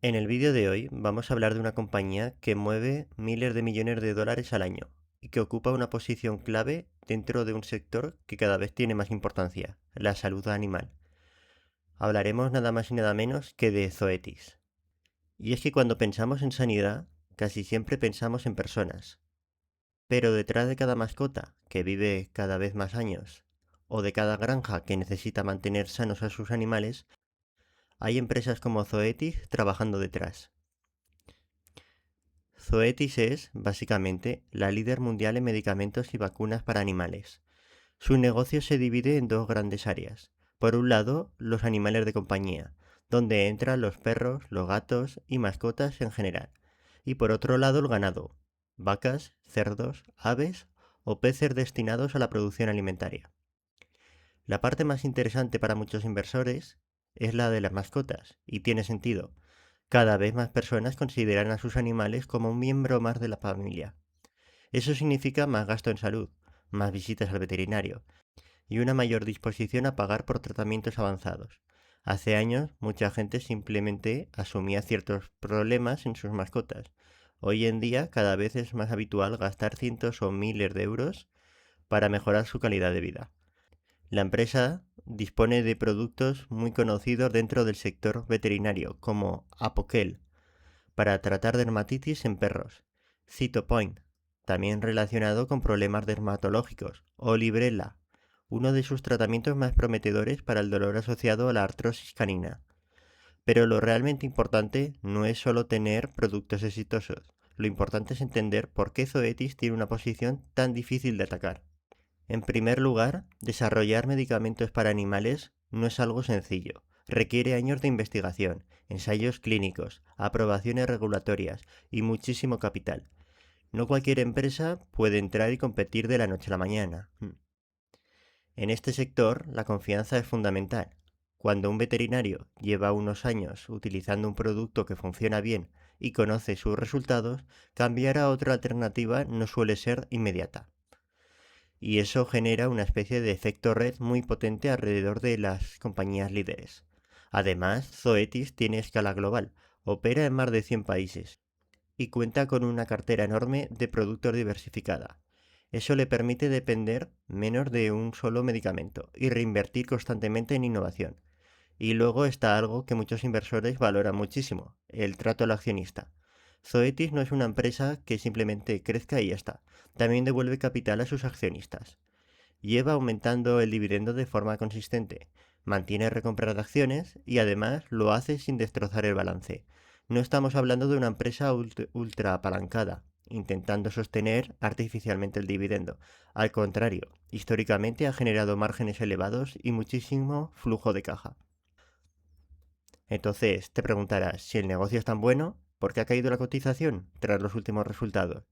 En el vídeo de hoy vamos a hablar de una compañía que mueve miles de millones de dólares al año y que ocupa una posición clave dentro de un sector que cada vez tiene más importancia, la salud animal. Hablaremos nada más y nada menos que de Zoetis. Y es que cuando pensamos en sanidad, casi siempre pensamos en personas, pero detrás de cada mascota que vive cada vez más años, o de cada granja que necesita mantener sanos a sus animales, hay empresas como Zoetis trabajando detrás. Zoetis es, básicamente, la líder mundial en medicamentos y vacunas para animales. Su negocio se divide en dos grandes áreas. Por un lado, los animales de compañía, donde entran los perros, los gatos y mascotas en general. Y por otro lado, el ganado, vacas, cerdos, aves o peces destinados a la producción alimentaria. La parte más interesante para muchos inversores es la de las mascotas, y tiene sentido. Cada vez más personas consideran a sus animales como un miembro más de la familia. Eso significa más gasto en salud, más visitas al veterinario y una mayor disposición a pagar por tratamientos avanzados. Hace años, mucha gente simplemente asumía ciertos problemas en sus mascotas. Hoy en día, cada vez es más habitual gastar cientos o miles de euros para mejorar su calidad de vida. La empresa dispone de productos muy conocidos dentro del sector veterinario, como Apoquel, para tratar dermatitis en perros, Cytopoint, también relacionado con problemas dermatológicos, o Librela, uno de sus tratamientos más prometedores para el dolor asociado a la artrosis canina. Pero lo realmente importante no es solo tener productos exitosos, lo importante es entender por qué Zoetis tiene una posición tan difícil de atacar. En primer lugar, desarrollar medicamentos para animales no es algo sencillo. Requiere años de investigación, ensayos clínicos, aprobaciones regulatorias y muchísimo capital. No cualquier empresa puede entrar y competir de la noche a la mañana. En este sector, la confianza es fundamental. Cuando un veterinario lleva unos años utilizando un producto que funciona bien y conoce sus resultados, cambiar a otra alternativa no suele ser inmediata, y eso genera una especie de efecto red muy potente alrededor de las compañías líderes. Además, Zoetis tiene escala global, opera en más de 100 países y cuenta con una cartera enorme de productos diversificada. Eso le permite depender menos de un solo medicamento y reinvertir constantemente en innovación. Y luego está algo que muchos inversores valoran muchísimo, el trato al accionista. Zoetis no es una empresa que simplemente crezca y ya está. También devuelve capital a sus accionistas. Lleva aumentando el dividendo de forma consistente, mantiene recompra de acciones y además lo hace sin destrozar el balance. No estamos hablando de una empresa ultra apalancada, intentando sostener artificialmente el dividendo. Al contrario, históricamente ha generado márgenes elevados y muchísimo flujo de caja. Entonces, te preguntarás, si el negocio es tan bueno, ¿por qué ha caído la cotización tras los últimos resultados?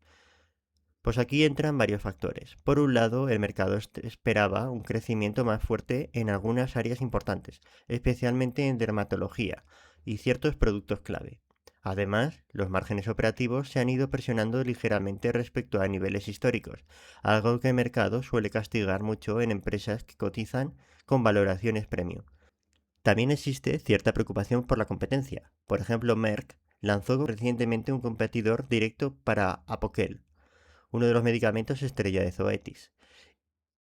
Pues aquí entran varios factores. Por un lado, el mercado esperaba un crecimiento más fuerte en algunas áreas importantes, especialmente en dermatología y ciertos productos clave. Además, los márgenes operativos se han ido presionando ligeramente respecto a niveles históricos, algo que el mercado suele castigar mucho en empresas que cotizan con valoraciones premium. También existe cierta preocupación por la competencia. Por ejemplo, Merck lanzó recientemente un competidor directo para Apoquel, uno de los medicamentos estrella de Zoetis.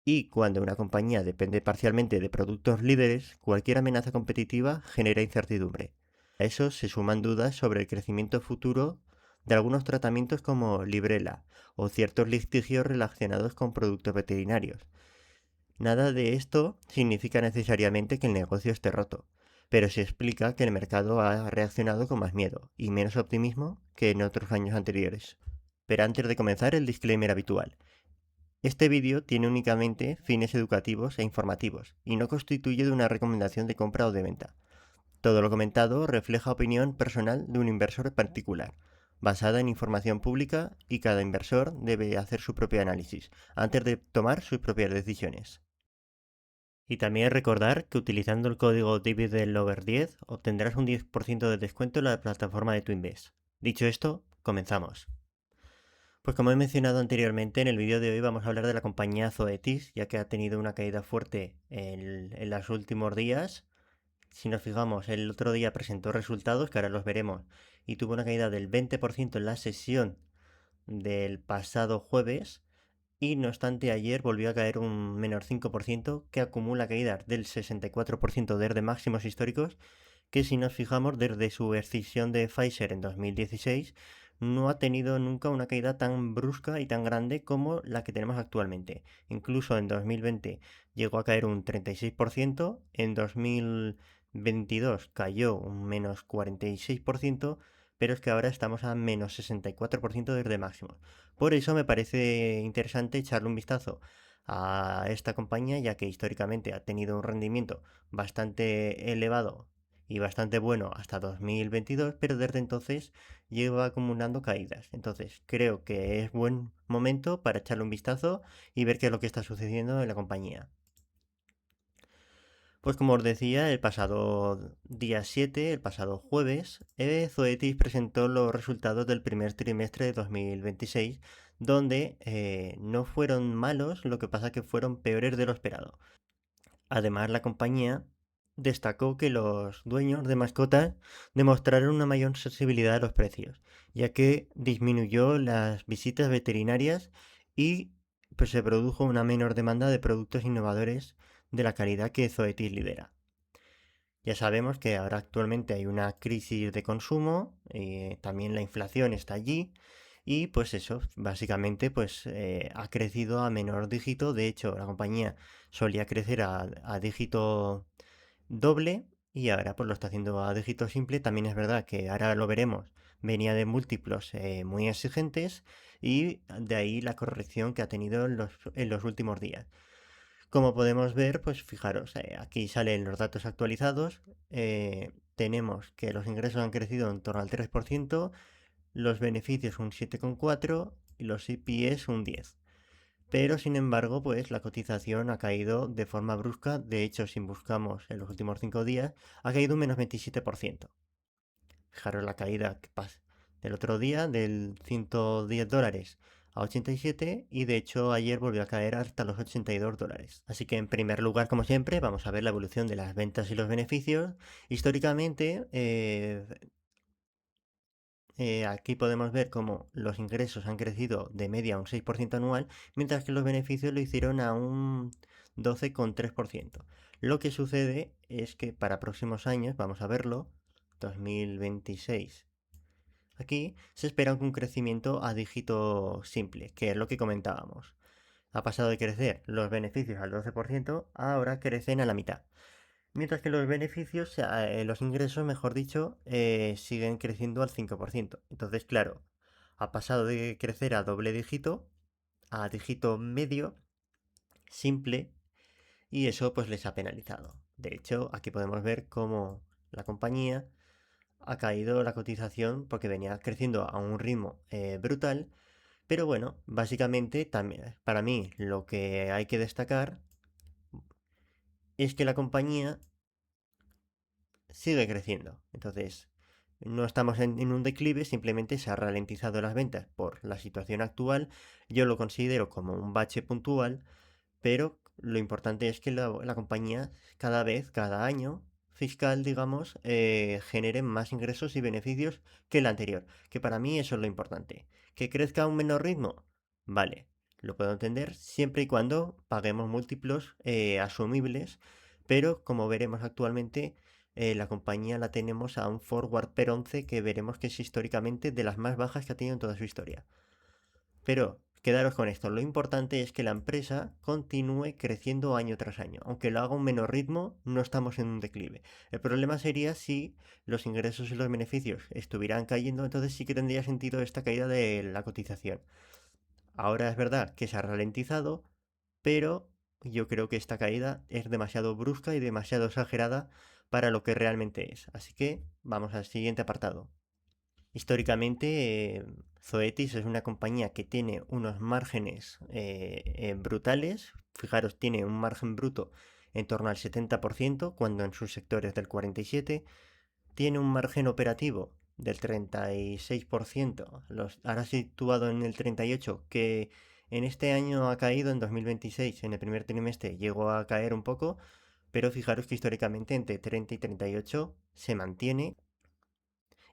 Y cuando una compañía depende parcialmente de productos líderes, cualquier amenaza competitiva genera incertidumbre. A eso se suman dudas sobre el crecimiento futuro de algunos tratamientos como Librela o ciertos litigios relacionados con productos veterinarios. Nada de esto significa necesariamente que el negocio esté roto, pero se explica que el mercado ha reaccionado con más miedo y menos optimismo que en otros años anteriores. Pero antes de comenzar, el disclaimer habitual. Este vídeo tiene únicamente fines educativos e informativos y no constituye de una recomendación de compra o de venta. Todo lo comentado refleja opinión personal de un inversor particular, basada en información pública, y cada inversor debe hacer su propio análisis antes de tomar sus propias decisiones. Y también recordar que utilizando el código DividendLover10 obtendrás un 10% de descuento en la plataforma de Twinvest. Dicho esto, comenzamos. Pues como he mencionado anteriormente, en el vídeo de hoy vamos a hablar de la compañía Zoetis, ya que ha tenido una caída fuerte en los últimos días, Si nos fijamos, el otro día presentó resultados, que ahora los veremos, y tuvo una caída del 20% en la sesión del pasado jueves, y no obstante ayer volvió a caer un menor 5%, que acumula caídas del 64% desde máximos históricos, que si nos fijamos desde su escisión de Pfizer en 2016 no ha tenido nunca una caída tan brusca y tan grande como la que tenemos actualmente. Incluso en 2020 llegó a caer un 36%, en 2022 cayó un menos 46%, pero es que ahora estamos a menos 64% desde máximo. Por eso me parece interesante echarle un vistazo a esta compañía, ya que históricamente ha tenido un rendimiento bastante elevado y bastante bueno hasta 2022, pero desde entonces lleva acumulando caídas. Entonces creo que es buen momento para echarle un vistazo y ver qué es lo que está sucediendo en la compañía. Pues como os decía, el pasado día 7, el pasado jueves, Zoetis presentó los resultados del primer trimestre de 2026, donde no fueron malos, lo que pasa que fueron peores de lo esperado. Además, la compañía destacó que los dueños de mascotas demostraron una mayor sensibilidad a los precios, ya que disminuyó las visitas veterinarias y pues, se produjo una menor demanda de productos innovadores de la calidad que Zoetis lidera. Ya sabemos que ahora actualmente hay una crisis de consumo, también la inflación está allí y pues eso, básicamente pues ha crecido a menor dígito. De hecho, la compañía solía crecer a dígito doble y ahora pues lo está haciendo a dígito simple. También es verdad que ahora lo veremos, venía de múltiplos muy exigentes y de ahí la corrección que ha tenido en los últimos días. Como podemos ver, pues fijaros, aquí salen los datos actualizados. Tenemos que los ingresos han crecido en torno al 3%, los beneficios un 7,4% y los EPS un 10%. Pero sin embargo, pues la cotización ha caído de forma brusca. De hecho, si buscamos en los últimos 5 días, ha caído un menos 27%. Fijaros la caída que pasa del otro día, del $110 a 87 y de hecho ayer volvió a caer hasta los $82. Así que en primer lugar, como siempre, vamos a ver la evolución de las ventas y los beneficios. Históricamente, aquí podemos ver cómo los ingresos han crecido de media a un 6% anual, mientras que los beneficios lo hicieron a un 12,3%. Lo que sucede es que para próximos años, vamos a verlo, 2026, aquí se espera un crecimiento a dígito simple, que es lo que comentábamos. Ha pasado de crecer los beneficios al 12%, ahora crecen a la mitad. Mientras que los beneficios, los ingresos, mejor dicho, siguen creciendo al 5%. Entonces, claro, ha pasado de crecer a doble dígito a dígito medio, simple, y eso pues les ha penalizado. De hecho, aquí podemos ver cómo la compañía ha caído la cotización porque venía creciendo a un ritmo brutal. Pero bueno, básicamente también para mí lo que hay que destacar es que la compañía sigue creciendo. Entonces, no estamos en un declive, simplemente se ha ralentizado las ventas por la situación actual. Yo lo considero como un bache puntual, pero lo importante es que la compañía cada vez, cada año fiscal, digamos, genere más ingresos y beneficios que el anterior. Que para mí eso es lo importante. ¿Que crezca a un menor ritmo? Vale, lo puedo entender siempre y cuando paguemos múltiplos asumibles, pero como veremos actualmente, la compañía la tenemos a un forward per 11 que veremos que es históricamente de las más bajas que ha tenido en toda su historia. Pero quedaros con esto, lo importante es que la empresa continúe creciendo año tras año. Aunque lo haga a un menor ritmo, no estamos en un declive. El problema sería si los ingresos y los beneficios estuvieran cayendo, entonces sí que tendría sentido esta caída de la cotización. Ahora es verdad que se ha ralentizado, pero yo creo que esta caída es demasiado brusca y demasiado exagerada para lo que realmente es. Así que vamos al siguiente apartado. Históricamente, Zoetis es una compañía que tiene unos márgenes brutales. Fijaros, tiene un margen bruto en torno al 70%, cuando en sus sectores del 47%. Tiene un margen operativo del 36%, ahora situado en el 38%, que en este año ha caído, en 2026, en el primer trimestre llegó a caer un poco, pero fijaros que históricamente entre 30 y 38 se mantiene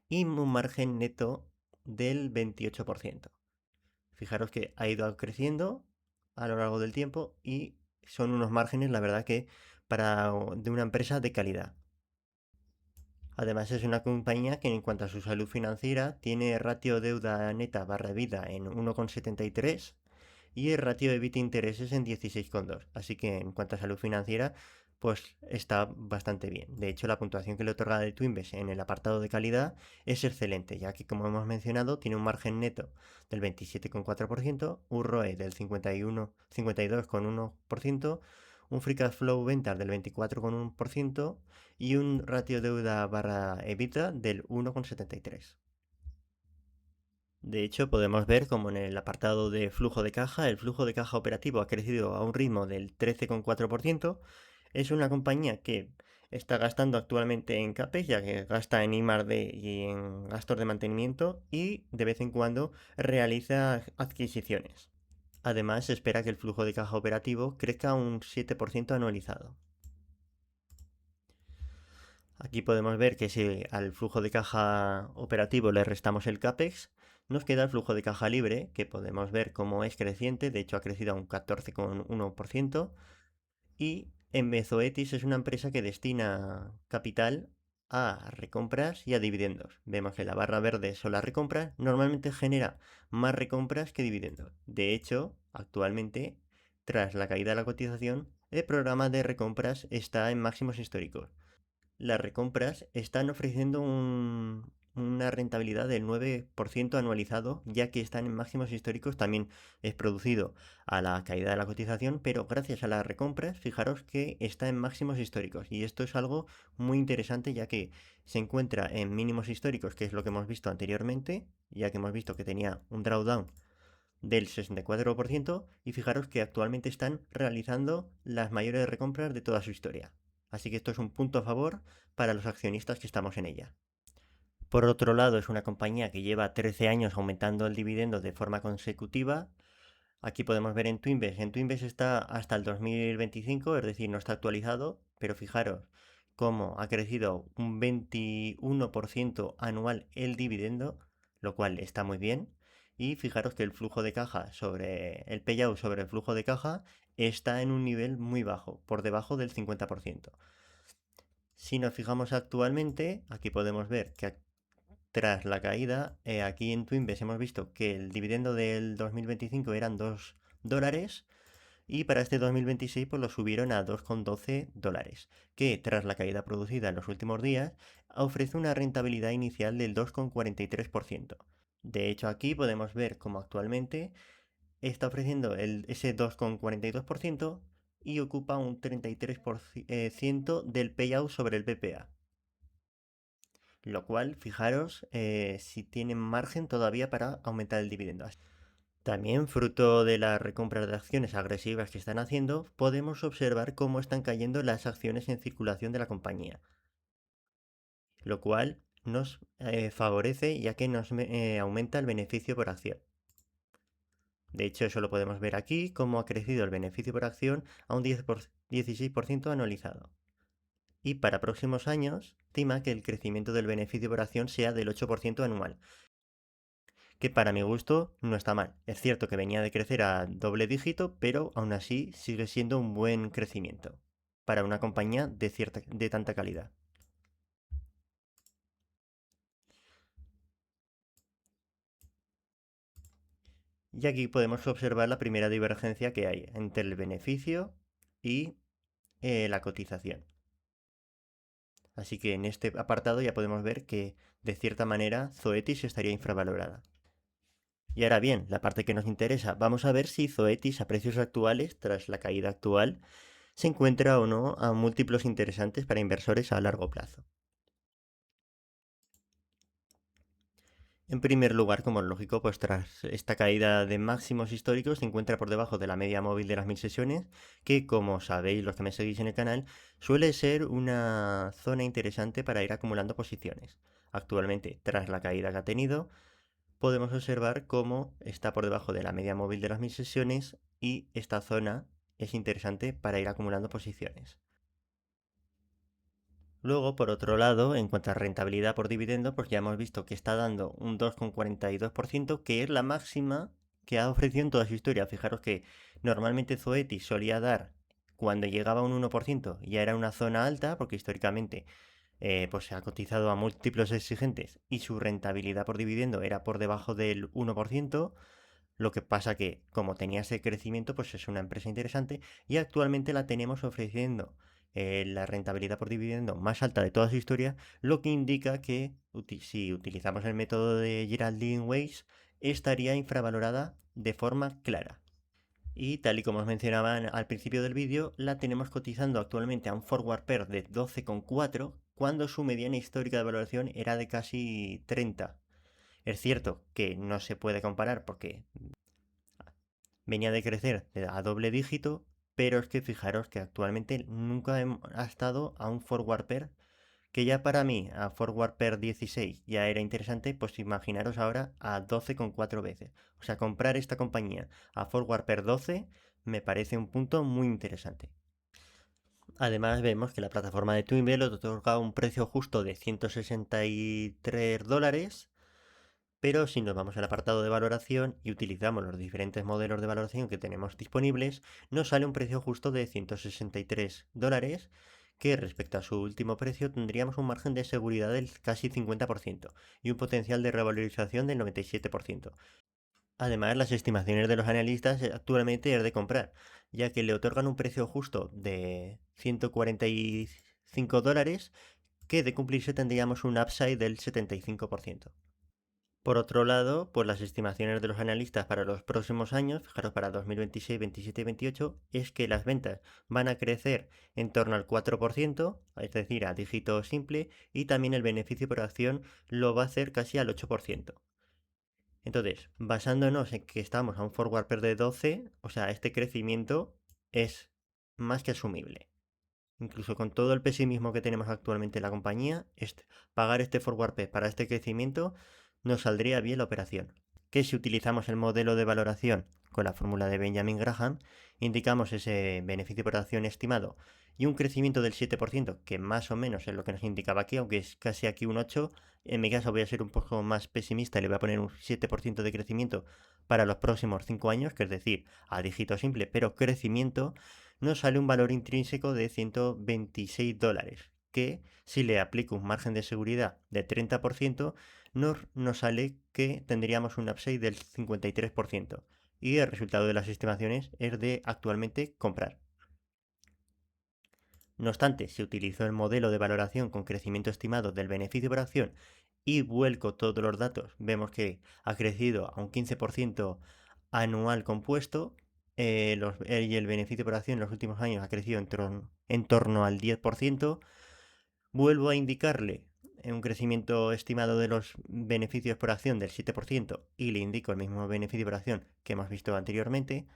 y un margen neto del 28%. Fijaros que ha ido creciendo a lo largo del tiempo y son unos márgenes, la verdad que de una empresa de calidad. Además es una compañía que en cuanto a su salud financiera tiene ratio deuda neta barra vida en 1,73 y el ratio EBITDA intereses en 16,2. Así que en cuanto a salud financiera, pues está bastante bien. De hecho, la puntuación que le otorga de Twinbest en el apartado de calidad es excelente, ya que como hemos mencionado, tiene un margen neto del 27,4%, un ROE del 52,1%, un free cash flow ventas del 24,1% y un ratio deuda barra EBITDA del 1,73. De hecho, podemos ver como en el apartado de flujo de caja, el flujo de caja operativo ha crecido a un ritmo del 13,4%. Es una compañía que está gastando actualmente en CAPEX, ya que gasta en I+D y en gastos de mantenimiento y de vez en cuando realiza adquisiciones. Además, se espera que el flujo de caja operativo crezca un 7% anualizado. Aquí podemos ver que si al flujo de caja operativo le restamos el CAPEX, nos queda el flujo de caja libre, que podemos ver cómo es creciente, de hecho ha crecido a un 14,1%, y Zoetis es una empresa que destina capital a recompras y a dividendos. Vemos que la barra verde son las recompras, normalmente genera más recompras que dividendos. De hecho, actualmente, tras la caída de la cotización, el programa de recompras está en máximos históricos. Las recompras están ofreciendo una rentabilidad del 9% anualizado, ya que están en máximos históricos. También es producido a la caída de la cotización, pero gracias a las recompras, fijaros que está en máximos históricos. Y esto es algo muy interesante, ya que se encuentra en mínimos históricos, que es lo que hemos visto anteriormente, ya que hemos visto que tenía un drawdown del 64% y fijaros que actualmente están realizando las mayores recompras de toda su historia. Así que esto es un punto a favor para los accionistas que estamos en ella. Por otro lado, es una compañía que lleva 13 años aumentando el dividendo de forma consecutiva. Aquí podemos ver en Twinbest está hasta el 2025, es decir, no está actualizado, pero fijaros cómo ha crecido un 21% anual el dividendo, lo cual está muy bien. Y fijaros que el flujo de caja sobre el payout sobre el flujo de caja está en un nivel muy bajo, por debajo del 50%. Si nos fijamos actualmente, aquí podemos ver que tras la caída, aquí en Twinbest hemos visto que el dividendo del 2025 eran $2 y para este 2026 pues lo subieron a $2,12, que tras la caída producida en los últimos días ofrece una rentabilidad inicial del 2,43%. De hecho, aquí podemos ver cómo actualmente está ofreciendo ese 2,42% y ocupa un 33% del payout sobre el BPA. Lo cual, fijaros si tienen margen todavía para aumentar el dividendo. También, fruto de las recompras de acciones agresivas que están haciendo, podemos observar cómo están cayendo las acciones en circulación de la compañía, lo cual nos favorece ya que nos aumenta el beneficio por acción. De hecho, eso lo podemos ver aquí, cómo ha crecido el beneficio por acción a un 16% anualizado. Y para próximos años, estima que el crecimiento del beneficio por acción sea del 8% anual, que para mi gusto no está mal. Es cierto que venía de crecer a doble dígito, pero aún así sigue siendo un buen crecimiento para una compañía de tanta calidad. Y aquí podemos observar la primera divergencia que hay entre el beneficio y la cotización. Así que en este apartado ya podemos ver que de cierta manera Zoetis estaría infravalorada. Y ahora bien, la parte que nos interesa, vamos a ver si Zoetis a precios actuales, tras la caída actual, se encuentra o no a múltiplos interesantes para inversores a largo plazo. En primer lugar, como es lógico, pues tras esta caída de máximos históricos se encuentra por debajo de la media móvil de las 1000 sesiones, que como sabéis los que me seguís en el canal, suele ser una zona interesante para ir acumulando posiciones. Actualmente, tras la caída que ha tenido, podemos observar cómo está por debajo de la media móvil de las 1000 sesiones y esta zona es interesante para ir acumulando posiciones. Luego, por otro lado, en cuanto a rentabilidad por dividendo, pues ya hemos visto que está dando un 2,42%, que es la máxima que ha ofrecido en toda su historia. Fijaros que normalmente Zoetis solía dar, cuando llegaba a un 1%, ya era una zona alta, porque históricamente pues se ha cotizado a múltiplos exigentes y su rentabilidad por dividendo era por debajo del 1%. Lo que pasa que, como tenía ese crecimiento, pues es una empresa interesante y actualmente la tenemos ofreciendo la rentabilidad por dividendo más alta de toda su historia, lo que indica que si utilizamos el método de Geraldine Weiss, estaría infravalorada de forma clara. Y tal y como os mencionaba al principio del vídeo, la tenemos cotizando actualmente a un forward pair de 12,4 cuando su mediana histórica de valoración era de casi 30. Es cierto que no se puede comparar porque venía de crecer a doble dígito, pero es que fijaros que actualmente nunca ha estado a un forward pair que ya para mí a forward pair 16 ya era interesante, pues imaginaros ahora a 12,4 veces. O sea, comprar esta compañía a forward pair 12 me parece un punto muy interesante. Además vemos que la plataforma de Twinbee lo otorga un precio justo de $163. Pero si nos vamos al apartado de valoración y utilizamos los diferentes modelos de valoración que tenemos disponibles, nos sale un precio justo de $163, que respecto a su último precio tendríamos un margen de seguridad del casi 50% y un potencial de revalorización del 97%. Además, las estimaciones de los analistas actualmente es de comprar, ya que le otorgan un precio justo de $145, que de cumplirse tendríamos un upside del 75%. Por otro lado, pues las estimaciones de los analistas para los próximos años, fijaros para 2026, 27 y 28, es que las ventas van a crecer en torno al 4%, es decir, a dígito simple, y también el beneficio por acción lo va a hacer casi al 8%. Entonces, basándonos en que estamos a un forward pair de 12, o sea, este crecimiento es más que asumible. Incluso con todo el pesimismo que tenemos actualmente en la compañía, pagar este forward P para este crecimiento nos saldría bien la operación. Que si utilizamos el modelo de valoración con la fórmula de Benjamin Graham, indicamos ese beneficio por acción estimado y un crecimiento del 7%, que más o menos es lo que nos indicaba aquí, aunque es casi aquí un 8%. En mi caso voy a ser un poco más pesimista y le voy a poner un 7% de crecimiento para los próximos 5 años, que es decir, a dígito simple, pero crecimiento, nos sale un valor intrínseco de $126, que si le aplico un margen de seguridad de 30%, nos sale que tendríamos un upside del 53%. Y el resultado de las estimaciones es de actualmente comprar. No obstante, si utilizo el modelo de valoración con crecimiento estimado del beneficio por acción y vuelco todos los datos, vemos que ha crecido a un 15% anual compuesto, y el beneficio por acción en los últimos años ha crecido en torno al 10%. Vuelvo a indicarle un crecimiento estimado de los beneficios por acción del 7% y le indico el mismo beneficio por acción que hemos visto anteriormente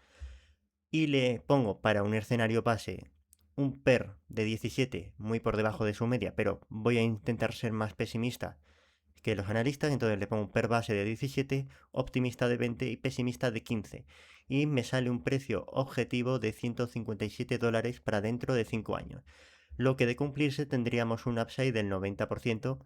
y le pongo para un escenario base un PER de 17 muy por debajo de su media, pero voy a intentar ser más pesimista que los analistas, entonces le pongo un PER base de 17, optimista de 20 y pesimista de 15. Y me sale un precio objetivo de $157 para dentro de 5 años. Lo que de cumplirse tendríamos un upside del 90%,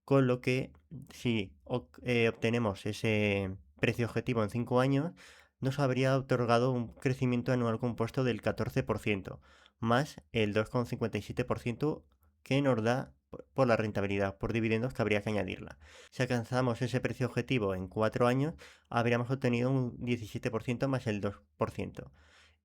con lo que si obtenemos ese precio objetivo en 5 años, nos habría otorgado un crecimiento anual compuesto del 14%, más el 2,57% que nos da por la rentabilidad por dividendos que habría que añadirla. Si alcanzamos ese precio objetivo en 4 años, habríamos obtenido un 17% más el 2%.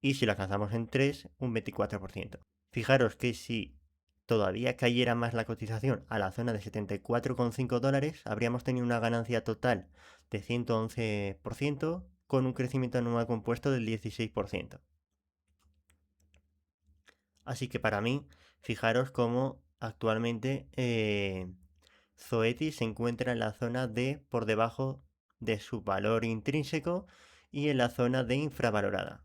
Y si lo alcanzamos en 3, un 24%. Fijaros que si todavía cayera más la cotización a la zona de $74,5, habríamos tenido una ganancia total de 111% con un crecimiento anual compuesto del 16%. Así que para mí, fijaros cómo actualmente Zoetis se encuentra en la zona de por debajo de su valor intrínseco y en la zona de infravalorada.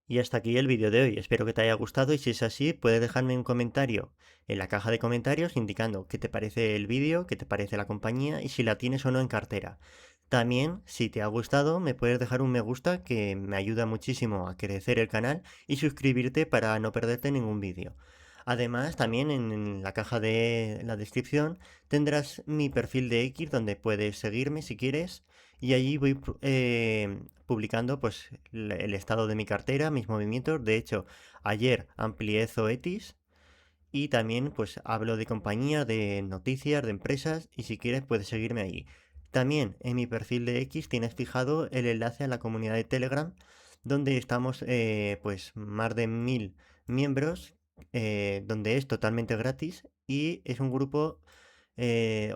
Y hasta aquí el vídeo de hoy, espero que te haya gustado y si es así puedes dejarme un comentario en la caja de comentarios indicando qué te parece el vídeo, qué te parece la compañía y si la tienes o no en cartera. También, si te ha gustado, me puedes dejar un me gusta que me ayuda muchísimo a crecer el canal y suscribirte para no perderte ningún vídeo. Además, también en la caja de la descripción tendrás mi perfil de X donde puedes seguirme si quieres y allí voy publicando pues el estado de mi cartera, mis movimientos. De hecho, ayer amplié Zoetis y también pues hablo de compañías, de noticias, de empresas y si quieres puedes seguirme ahí. También en mi perfil de X tienes fijado el enlace a la comunidad de Telegram donde estamos pues más de 1000 miembros, donde es totalmente gratis y es un grupo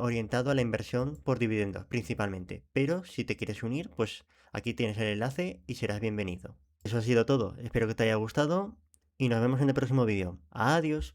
orientado a la inversión por dividendos principalmente. Pero si te quieres unir, pues aquí tienes el enlace y serás bienvenido. Eso ha sido todo. Espero que te haya gustado y nos vemos en el próximo vídeo. Adiós.